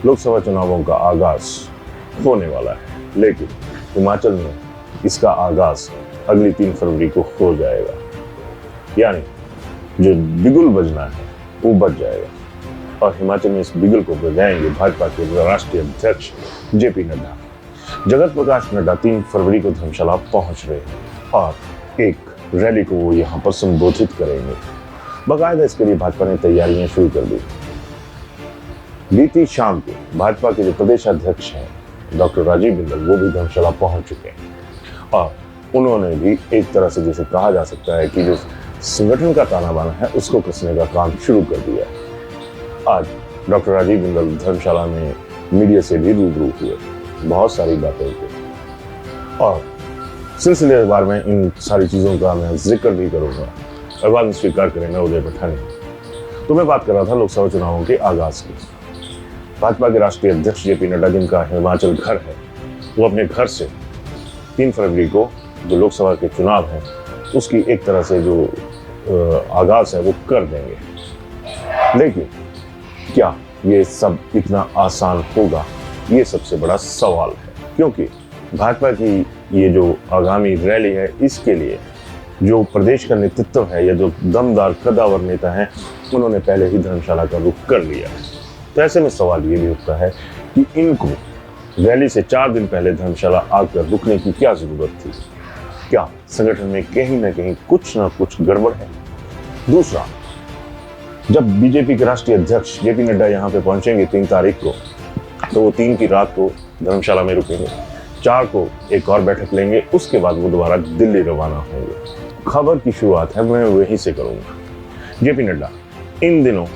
लोकसभा चुनावों का आगाज होने वाला है, लेकिन हिमाचल में इसका आगाज अगली 3 फरवरी को हो जाएगा। यानी जो बिगुल बजना है वो बज जाएगा और हिमाचल में इस बिगुल को बजाएंगे भाजपा के राष्ट्रीय अध्यक्ष जेपी नड्डा। जगत प्रकाश नड्डा 3 फरवरी को धर्मशाला पहुंच रहे हैं और एक रैली को वो यहाँ पर संबोधित करेंगे। बाकायदा इसके लिए भाजपा ने तैयारियां शुरू कर दी। बीती शाम को भाजपा के जो प्रदेश अध्यक्ष हैं डॉक्टर राजीव बिंदल, वो भी धर्मशाला पहुंच चुके हैं और उन्होंने भी एक तरह से जैसे कहा जा सकता है कि जो संगठन का ताना बाना है उसको कसने का काम शुरू कर दिया है। आज डॉक्टर राजीव बिंदल धर्मशाला में मीडिया से भी रूबरू हुए, बहुत सारी बातें हुई और सिलसिलेवार में इन सारी चीज़ों का मैं जिक्र भी करूँगा। और बाद में स्वीकार करेंगे उदय पठानी। तो मैं बात कर रहा था लोकसभा चुनावों के आगाज की। भाजपा के राष्ट्रीय अध्यक्ष जेपी नड्डा, जिनका हिमाचल घर है, वो अपने घर से 3 फरवरी को जो लोकसभा के चुनाव हैं उसकी एक तरह से जो आगाज है वो कर देंगे। लेकिन क्या ये सब इतना आसान होगा, ये सबसे बड़ा सवाल है। क्योंकि भाजपा की ये जो आगामी रैली है, इसके लिए जो प्रदेश का नेतृत्व है या जो दमदार कद्दावर नेता हैं, उन्होंने पहले ही धर्मशाला का रुख कर लिया है। तो ऐसे में सवाल ये भी उठता है कि इनको रैली से 4 दिन पहले धर्मशाला आकर रुकने की क्या जरूरत थी? क्या संगठन में कहीं ना कहीं कुछ ना कुछ गड़बड़ है? दूसरा, जब बीजेपी के राष्ट्रीय अध्यक्ष जेपी नड्डा यहाँ पे पहुंचेंगे 3 तारीख को, तो वो 3 की रात को धर्मशाला में रुकेंगे, 4 को एक और बैठक लेंगे, उसके बाद वो दोबारा दिल्ली रवाना होंगे। खबर की शुरुआत है मैं वहीं से करूंगा। जेपी नड्डा इन दिनों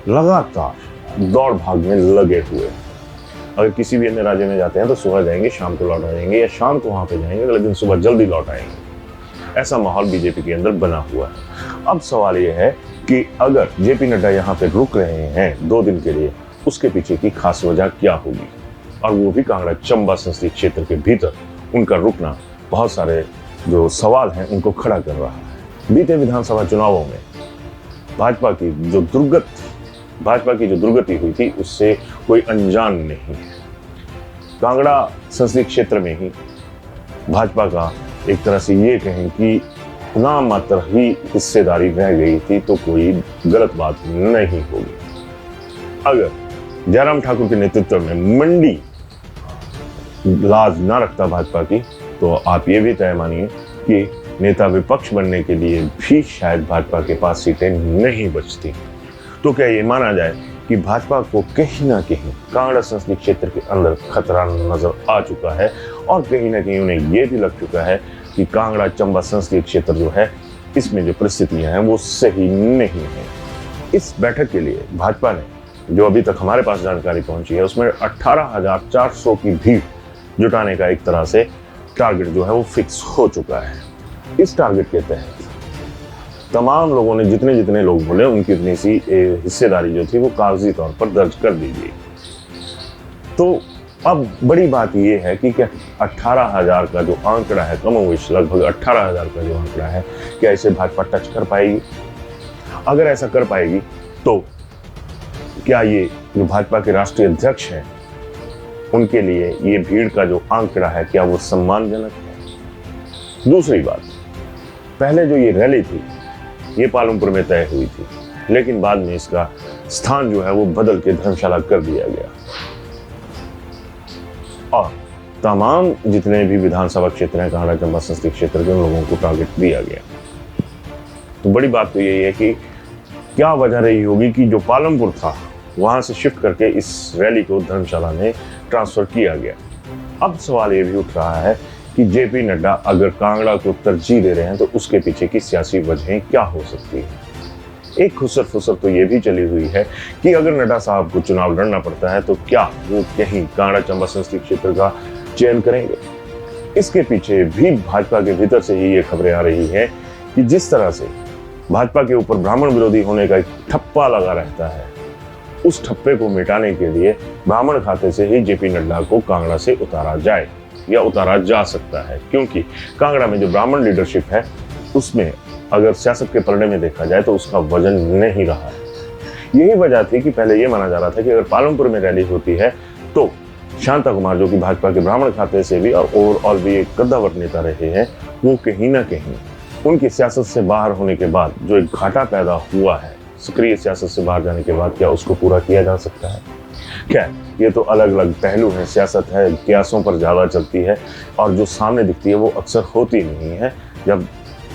लगातार दौड़ भाग में लगे हुए। अगर किसी भी अन्य राज्य में जाते हैं तो सुबह जाएंगे, शाम को लौट आएंगे, या शाम को वहां पे जाएंगे, अगले दिन सुबह जल्दी लौट आएंगे। ऐसा माहौल बीजेपी के अंदर बना हुआ है। अब सवाल यह है कि अगर जेपी नड्डा यहाँ पे रुक रहे हैं 2 दिन के लिए, उसके पीछे की खास वजह क्या होगी, और वो भी कांगड़ा चंबा संसदीय क्षेत्र के भीतर उनका रुकना बहुत सारे जो सवाल हैं उनको खड़ा कर रहा है। बीते विधानसभा चुनावों में भाजपा की जो दुर्गति हुई थी उससे कोई अनजान नहीं है। कांगड़ा संसदीय क्षेत्र में ही भाजपा का एक तरह से ये कहें कि नाम मात्र ही हिस्सेदारी रह गई थी, तो कोई गलत बात नहीं होगी। अगर जयराम ठाकुर के नेतृत्व में मंडी लाज ना रखता भाजपा की, तो आप ये भी तय मानिए कि नेता विपक्ष बनने के लिए भी शायद भाजपा के पास सीटें नहीं बचती। तो क्या ये माना जाए कि भाजपा को कहीं ना कहीं कांगड़ा संसदीय क्षेत्र के अंदर खतरा नजर आ चुका है और कहीं ना कहीं उन्हें ये भी लग चुका है कि कांगड़ा चंबा संसदीय क्षेत्र जो है, इसमें जो परिस्थितियां हैं वो सही नहीं है। इस बैठक के लिए भाजपा ने जो अभी तक हमारे पास जानकारी पहुंची है उसमें 18,400 की भीड़ जुटाने का एक तरह से टारगेट जो है वो फिक्स हो चुका है। इस टारगेट के तहत तमाम लोगों ने जितने लोग बोले उनकी उतनी सी हिस्सेदारी जो थी वो कागजी तौर पर दर्ज कर दी गई। तो अब बड़ी बात ये है कि क्या 18,000 का जो आंकड़ा है, कमोवेश लगभग 18,000 का जो आंकड़ा है, क्या इसे भाजपा टच कर पाएगी? अगर ऐसा कर पाएगी तो क्या ये जो भाजपा के राष्ट्रीय अध्यक्ष हैं उनके लिए ये भीड़ का जो आंकड़ा है क्या वो सम्मानजनक है? दूसरी बात, पहले जो ये रैली थी ये पालमपुर में तय हुई थी, लेकिन बाद में इसका स्थान जो है वो बदल के धर्मशाला कर दिया गया और तमाम जितने भी विधानसभा क्षेत्र हैं कांगड़ा चंबा संसदीय क्षेत्र के, उन लोगों को टारगेट दिया गया। तो बड़ी बात तो यही है कि क्या वजह रही होगी कि जो पालमपुर था वहां से शिफ्ट करके इस रैली को धर्मशाला में ट्रांसफर किया गया। अब सवाल ये भी उठ रहा है कि जेपी नड्डा अगर कांगड़ा को तरजीह दे रहे हैं तो उसके पीछे की सियासी वजहें क्या हो सकती है। एक खुसर तो ये भी चली हुई है कि अगर नड्डा साहब को चुनाव लड़ना पड़ता है तो क्या वो कहीं कांगड़ा चंबा संसदीय क्षेत्र का चयन करेंगे। इसके पीछे भी भाजपा के भीतर से ही ये खबरें आ रही हैं कि जिस तरह से भाजपा के ऊपर ब्राह्मण विरोधी होने का एक ठप्पा लगा रहता है, उस ठप्पे को मिटाने के लिए ब्राह्मण खाते से ही जेपी नड्डा को कांगड़ा से उतारा जाए या उतारा जा सकता है। क्योंकि कांगड़ा में जो ब्राह्मण लीडरशिप है उसमें अगर सियासत के पलड़े में देखा जाए तो उसका वजन नहीं रहा है। यही वजह थी कि पहले ये माना जा रहा था कि अगर पालमपुर में रैली होती है तो शांता कुमार, जो कि भाजपा के ब्राह्मण खाते से भी और ओवरऑल भी एक कद्दावर नेता रहे हैं, वो कहीं ना कहीं उनकी सियासत से बाहर होने के बाद जो एक घाटा पैदा हुआ है सक्रिय सियासत से बाहर जाने के बाद, क्या उसको पूरा किया जा सकता है? क्या ये तो अलग अलग पहलू हैं, सियासत है, कियासों पर ज़्यादा चलती है और जो सामने दिखती है वो अक्सर होती नहीं है। जब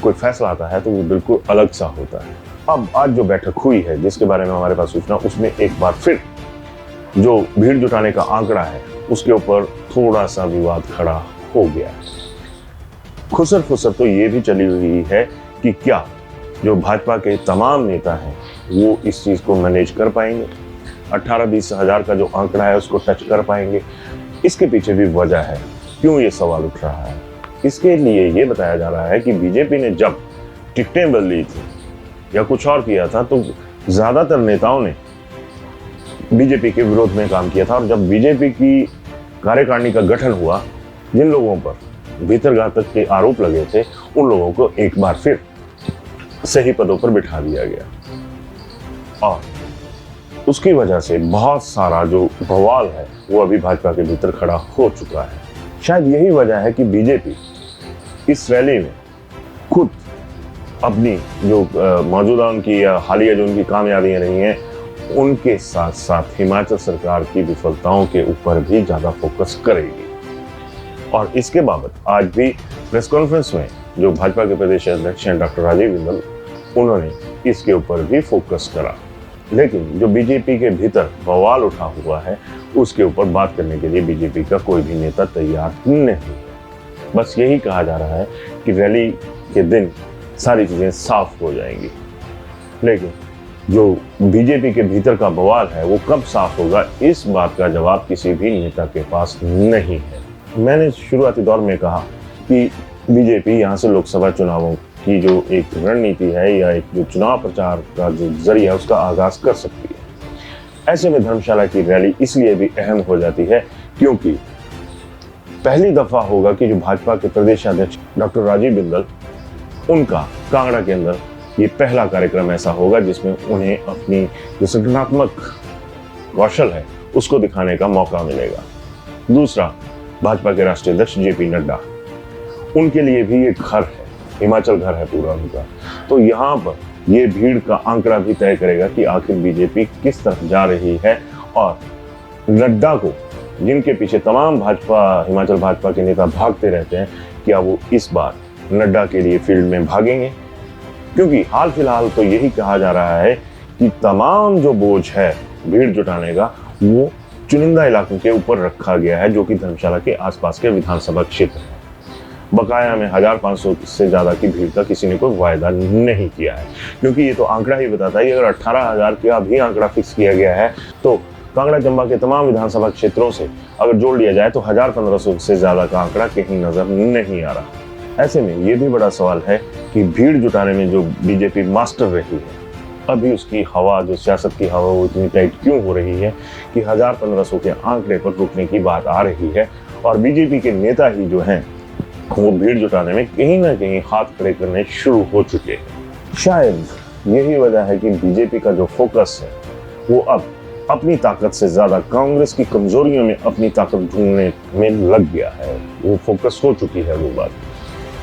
कोई फैसला आता है तो वो बिल्कुल अलग सा होता है। अब आज जो बैठक हुई है जिसके बारे में हमारे पास सूचना, उसमें एक बार फिर जो भीड़ जुटाने का आंकड़ा है उसके ऊपर थोड़ा सा विवाद खड़ा हो गया है। खुसर फुसर तो ये भी चली हुई है कि क्या जो भाजपा के तमाम नेता हैं वो इस चीज़ को मैनेज कर पाएंगे, 18-20 हज़ार का जो आंकड़ा है उसको टच कर पाएंगे। इसके पीछे भी वजह है क्यों ये सवाल उठ रहा है। इसके लिए ये बताया जा रहा है कि बीजेपी ने जब टिकटें बदली थी या कुछ और किया था तो ज़्यादातर नेताओं ने बीजेपी के विरोध में काम किया था, और जब बीजेपी की कार्यकारिणी का गठन हुआ, जिन लोगों पर भीतरघातक के आरोप लगे थे उन लोगों को एक बार फिर सही पदों पर बिठा दिया गया, और उसकी वजह से बहुत सारा जो बवाल है वो अभी भाजपा के भीतर खड़ा हो चुका है। शायद यही वजह है कि बीजेपी इस रैली में खुद अपनी जो मौजूदा उनकी या हालिया जो उनकी कामयाबियां रही हैं उनके साथ साथ हिमाचल सरकार की विफलताओं के ऊपर भी ज़्यादा फोकस करेगी। और इसके बाबत आज भी प्रेस कॉन्फ्रेंस में जो भाजपा के प्रदेश अध्यक्ष हैं डॉक्टर राजीव बिंदल, उन्होंने इसके ऊपर भी फोकस करा। लेकिन जो बीजेपी के भीतर बवाल उठा हुआ है उसके ऊपर बात करने के लिए बीजेपी का कोई भी नेता तैयार नहीं है। बस यही कहा जा रहा है कि रैली के दिन सारी चीज़ें साफ हो जाएंगी, लेकिन जो बीजेपी के भीतर का बवाल है वो कब साफ होगा, इस बात का जवाब किसी भी नेता के पास नहीं है। मैंने शुरुआती दौर में कहा कि बीजेपी यहाँ से लोकसभा चुनावों की जो एक रणनीति है या एक जो चुनाव प्रचार का जो जरिया है उसका आगाज कर सकती है। ऐसे में धर्मशाला की रैली इसलिए भी अहम हो जाती है क्योंकि पहली दफा होगा कि जो भाजपा के प्रदेश अध्यक्ष डॉक्टर राजीव बिंदल, उनका कांगड़ा के अंदर ये पहला कार्यक्रम ऐसा होगा जिसमें उन्हें अपनी जो संगठनात्मक कौशल है उसको दिखाने का मौका मिलेगा। दूसरा, भाजपा के राष्ट्रीय अध्यक्ष जेपी नड्डा, उनके लिए भी ये घर है, हिमाचल घर है पूरा उनका, तो यहाँ पर ये भीड़ का आंकड़ा भी तय करेगा कि आखिर बीजेपी किस तरफ जा रही है। और नड्डा को, जिनके पीछे तमाम हिमाचल भाजपा के नेता भागते रहते हैं, क्या वो इस बार नड्डा के लिए फील्ड में भागेंगे? क्योंकि हाल फिलहाल तो यही कहा जा रहा है कि तमाम जो बोझ है भीड़ जुटाने का वो चुनिंदा इलाकों के ऊपर रखा गया है, जो कि धर्मशाला के आसपास के विधानसभा क्षेत्र है। बकाया में 1500 से ज़्यादा की भीड़ का किसी ने कोई वायदा नहीं किया है, क्योंकि ये तो आंकड़ा ही बताता है कि अगर 18,000 का भी आंकड़ा फिक्स किया गया है तो कांगड़ा चंबा के तमाम विधानसभा क्षेत्रों से अगर जोड़ लिया जाए तो 1500 से ज़्यादा का आंकड़ा कहीं नजर नहीं आ रहा। ऐसे में ये भी बड़ा सवाल है कि भीड़ जुटाने में जो बीजेपी मास्टर रही है, अभी उसकी हवा, जो सियासत की हवा, वो इतनी टाइट क्यों हो रही है कि 1500 के आंकड़े पर रुकने की बात आ रही है, और बीजेपी के नेता ही जो हैं वो भीड़ जुटाने में कहीं ना कहीं हाथ खड़े करने शुरू हो चुके हैं। शायद यही वजह है कि बीजेपी का जो फोकस है वो अब अपनी ताकत से ज्यादा कांग्रेस की कमजोरियों में अपनी ताकत ढूंढने में लग गया है। वो फोकस हो चुकी है वो बात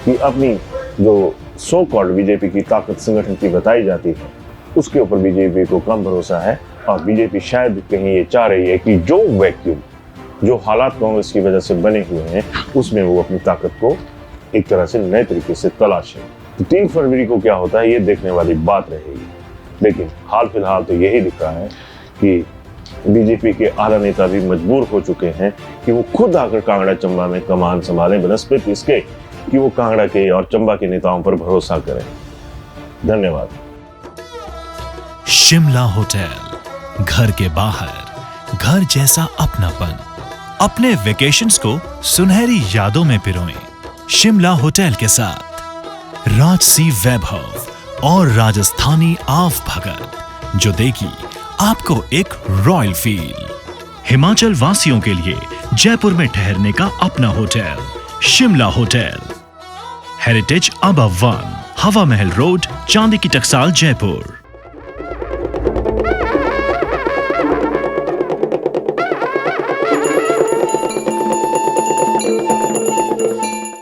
कि अपनी जो सो कॉल्ड बीजेपी की ताकत संगठन की बताई जाती है उसके ऊपर बीजेपी को कम भरोसा है, और बीजेपी शायद कहीं ये चाह रही है कि जो वैक्यूम, जो हालात कांग्रेस की वजह से बने हुए हैं उसमें वो अपनी ताकत को एक तरह से नए तरीके से तलाशे। तो 3 फरवरी को क्या होता है ये देखने वाली बात रहेगी, लेकिन हाल फिलहाल तो यही दिख रहा है कि बीजेपी के आला नेता भी मजबूर हो चुके हैं कि वो खुद आकर कांगड़ा चंबा में कमान संभालें, बनस्पत इसके कि वो कांगड़ा के और चंबा के नेताओं पर भरोसा करें। धन्यवाद। शिमला होटल, घर के बाहर घर जैसा अपनापन। अपने वेकेशंस को सुनहरी यादों में पिरोएं शिमला होटल के साथ। राजसी वैभव और राजस्थानी आव भगत, जो देगी आपको एक रॉयल फील। हिमाचल वासियों के लिए जयपुर में ठहरने का अपना hotel, Shimla hotel. Heritage above 1, हवा महल रोड, चांदी की टकसाल, जयपुर।